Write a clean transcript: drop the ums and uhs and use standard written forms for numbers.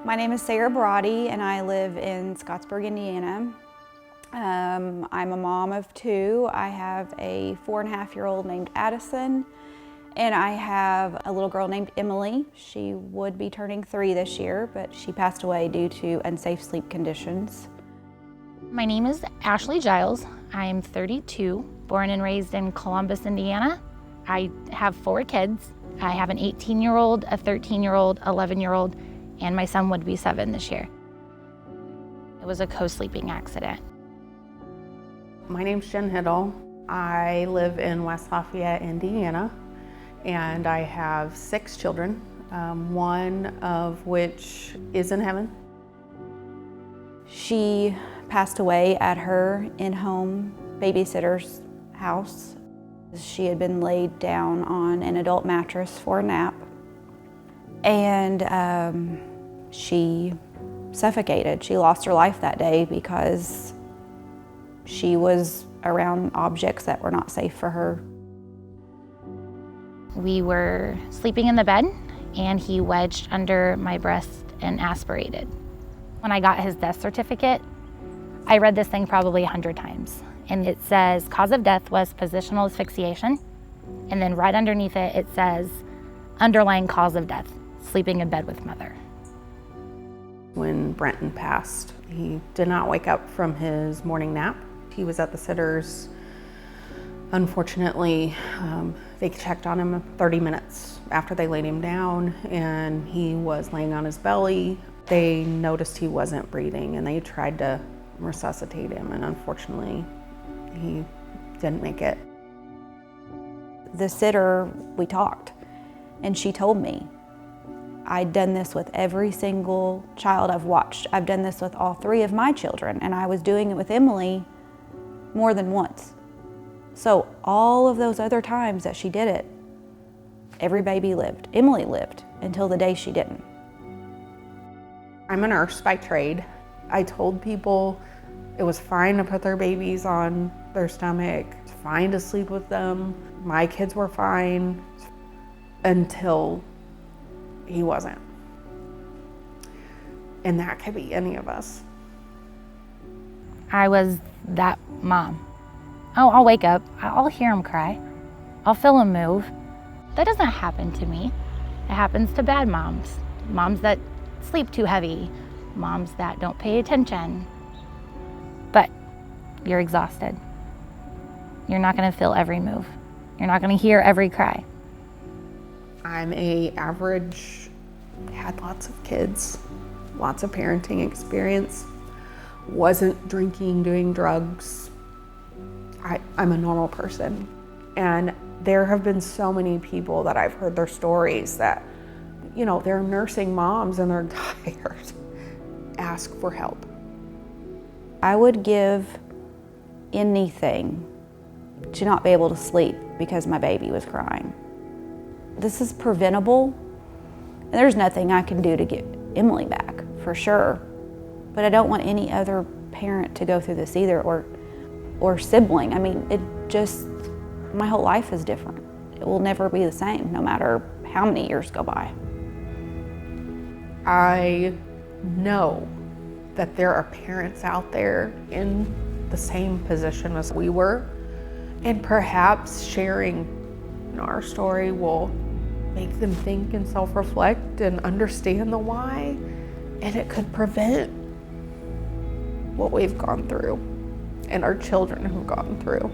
My name is Sarah Brody and I live in Scottsburg, Indiana. I'm a mom of two. I have a 4.5-year-old named Addison, and I have a little girl named Emily. She would be turning 3 this year, but she passed away due to unsafe sleep conditions. My name is Ashley Giles. I'm 32, born and raised in Columbus, Indiana. I have 4 kids. I have an 18-year-old, a 13-year-old, 11-year-old, and my son would be 7 this year. It was a co-sleeping accident. My name's Jen Hiddle. I live in West Lafayette, Indiana, and I have 6 children, one of which is in heaven. She passed away at her in-home babysitter's house. She had been laid down on an adult mattress for a nap, and she suffocated. She lost her life that day because she was around objects that were not safe for her. We were sleeping in the bed, and he wedged under my breast and aspirated. When I got his death certificate, I read this thing probably 100 times. And it says, cause of death was positional asphyxiation. And then right underneath it, it says, underlying cause of death, sleeping in bed with mother. When Brenton passed, he did not wake up from his morning nap. He was at the sitters. Unfortunately, they checked on him 30 minutes after they laid him down, and he was laying on his belly. They noticed he wasn't breathing, and they tried to resuscitate him, and unfortunately, he didn't make it. The sitter, we talked, and she told me, I'd done this with every single child I've watched. I've done this with all 3 of my children, and I was doing it with Emily more than once. So all of those other times that she did it, every baby lived. Emily lived until the day she didn't. I'm a nurse by trade. I told people it was fine to put their babies on their stomach, it's fine to sleep with them. My kids were fine until he wasn't. And that could be any of us. I was that mom. Oh, I'll wake up, I'll hear him cry, I'll feel him move. That doesn't happen to me. It happens to bad moms, moms that sleep too heavy, moms that don't pay attention. But you're exhausted. You're not gonna feel every move. You're not gonna hear every cry. I'm a average, had lots of kids, lots of parenting experience, wasn't drinking, doing drugs. I'm a normal person. And there have been so many people that I've heard their stories that, you know, they're nursing moms and they're tired. Ask for help. I would give anything to not be able to sleep because my baby was crying. This is preventable, and there's nothing I can do to get Emily back, for sure. But I don't want any other parent to go through this either, or sibling. I mean, my whole life is different. It will never be the same, no matter how many years go by. I know that there are parents out there in the same position as we were, and perhaps sharing our story will make them think and self-reflect and understand the why, and it could prevent what we've gone through and our children have gone through.